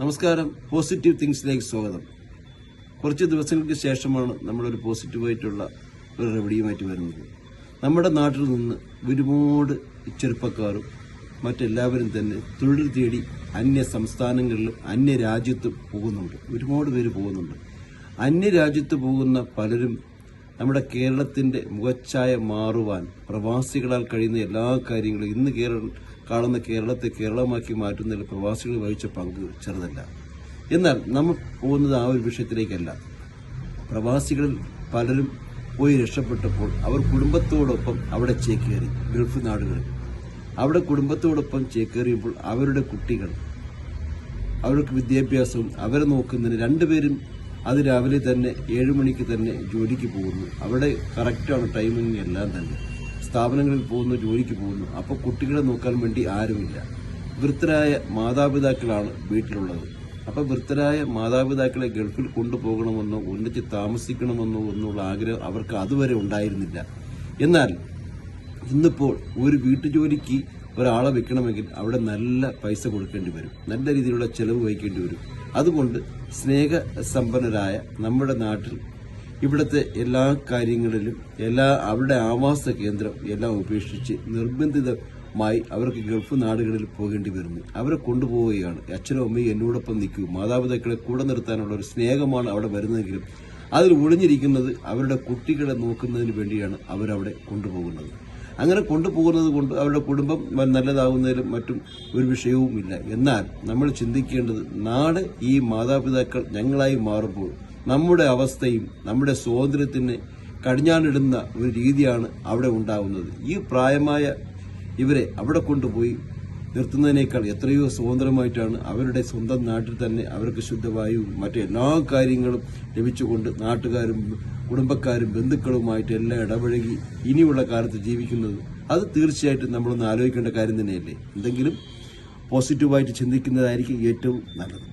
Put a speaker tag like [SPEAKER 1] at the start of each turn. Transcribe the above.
[SPEAKER 1] നമസ്കാരം. പോസിറ്റീവ് തിങ്സിലേക്ക് സ്വാഗതം. കുറച്ച് ദിവസങ്ങൾക്ക് ശേഷമാണ് നമ്മളൊരു പോസിറ്റീവായിട്ടുള്ള ഒരു റെമഡിയുമായിട്ട് വരുന്നത്. നമ്മുടെ നാട്ടിൽ നിന്ന് ഒരുപാട് ചെറുപ്പക്കാരും മറ്റെല്ലാവരും തന്നെ തൊഴിൽ തേടി അന്യ സംസ്ഥാനങ്ങളിലും അന്യ രാജ്യത്തും പോകുന്നുണ്ട്. ഒരുപാട് പേര് പോകുന്നുണ്ട്. അന്യരാജ്യത്ത് പോകുന്ന പലരും നമ്മുടെ കേരളത്തിന്റെ മുഖച്ഛായ മാറുവാൻ പ്രവാസികളാൽ കഴിയുന്ന എല്ലാ കാര്യങ്ങളും ഇന്ന് കാണുന്ന കേരളത്തെ കേരളമാക്കി മാറ്റുന്നതിൽ പ്രവാസികൾ വഹിച്ച പങ്ക് ചെറുതല്ല. എന്നാൽ നമ്മൾ പോകുന്നത് ആ ഒരു വിഷയത്തിലേക്കല്ല. പ്രവാസികളിൽ പലരും പോയി രക്ഷപ്പെട്ടപ്പോൾ അവർ കുടുംബത്തോടൊപ്പം അവിടെ ചേക്കേറി. ഗൾഫ് നാടുകളിൽ അവിടെ കുടുംബത്തോടൊപ്പം ചേക്കേറിയപ്പോൾ അവരുടെ കുട്ടികൾ, അവർക്ക് വിദ്യാഭ്യാസവും അവരെ നോക്കുന്നതിന് രണ്ടുപേരും അത് രാവിലെ തന്നെ 7 മണിക്ക് തന്നെ ജോലിക്ക് പോകുന്നു. അവിടെ കറക്റ്റാണ് ടൈമിംഗ് എല്ലാം തന്നെ. സ്ഥാപനങ്ങളിൽ പോകുന്നു, ജോലിക്ക് പോകുന്നു. അപ്പോൾ കുട്ടികളെ നോക്കാൻ വേണ്ടി ആരുമില്ല. വൃദ്ധരായ മാതാപിതാക്കളാണ് വീട്ടിലുള്ളത്. അപ്പോൾ വൃദ്ധരായ മാതാപിതാക്കളെ ഗൾഫിൽ കൊണ്ടുപോകണമെന്നോ ഒന്നിച്ച് താമസിക്കണമെന്നോ എന്നുള്ള ആഗ്രഹം അവർക്ക് അതുവരെ ഉണ്ടായിരുന്നില്ല. എന്നാൽ ഇന്നിപ്പോൾ ഒരു വീട്ടുജോലിക്ക് ഒരാളെ വെക്കണമെങ്കിൽ അവിടെ നല്ല പൈസ കൊടുക്കേണ്ടി വരും, നല്ല രീതിയിലുള്ള ചെലവ് വഹിക്കേണ്ടി വരും. അതുകൊണ്ട് സ്നേഹസമ്പന്നരായ നമ്മുടെ നാട്ടിൽ ഇവിടുത്തെ എല്ലാ കാര്യങ്ങളിലും അവരുടെ ആവാസ കേന്ദ്രം എല്ലാം ഉപേക്ഷിച്ച് നിർബന്ധിതമായി അവർക്ക് ഗൾഫ് നാടുകളിൽ പോകേണ്ടി വരുന്നു. അവരെ കൊണ്ടുപോവുകയാണ്. അച്ഛനും അമ്മയും എന്നോടൊപ്പം നിൽക്കൂ, മാതാപിതാക്കളെ കൂടെ നിർത്താനുള്ള ഒരു സ്നേഹമാണ് അവിടെ വരുന്നതെങ്കിലും അതിൽ ഒളിഞ്ഞിരിക്കുന്നത് അവരുടെ കുട്ടികളെ നോക്കുന്നതിന് വേണ്ടിയാണ് അവരവിടെ കൊണ്ടുപോകുന്നത്. അങ്ങനെ കൊണ്ടുപോകുന്നത് കൊണ്ട് അവരുടെ കുടുംബം നല്ലതാകുന്നതിലും മറ്റും ഒരു വിഷയവുമില്ല. എന്നാൽ നമ്മൾ ചിന്തിക്കേണ്ടത്, നാളെ ഈ മാതാപിതാക്കൾ ഞങ്ങളായി മാറുമ്പോൾ നമ്മുടെ അവസ്ഥയും നമ്മുടെ സ്വാതന്ത്ര്യത്തിന് കടിഞ്ഞാണിടുന്ന ഒരു രീതിയാണ് അവിടെ ഉണ്ടാകുന്നത്. ഈ പ്രായമായ ഇവരെ അവിടെ കൊണ്ടുപോയി നിർത്തുന്നതിനേക്കാൾ എത്രയോ സ്വതന്ത്രമായിട്ടാണ് അവരുടെ സ്വന്തം നാട്ടിൽ തന്നെ അവർക്ക് ശുദ്ധവായുവും മറ്റെല്ലാ കാര്യങ്ങളും ലഭിച്ചുകൊണ്ട് നാട്ടുകാരും കുടുംബക്കാരും ബന്ധുക്കളുമായിട്ട് എല്ലാം ഇടപഴകി ഇനിയുള്ള കാലത്ത് ജീവിക്കുന്നത്. അത് തീർച്ചയായിട്ടും നമ്മളൊന്ന് ആലോചിക്കേണ്ട കാര്യം തന്നെയല്ലേ. എന്തെങ്കിലും പോസിറ്റീവായിട്ട് ചിന്തിക്കുന്നതായിരിക്കും ഏറ്റവും നല്ലത്.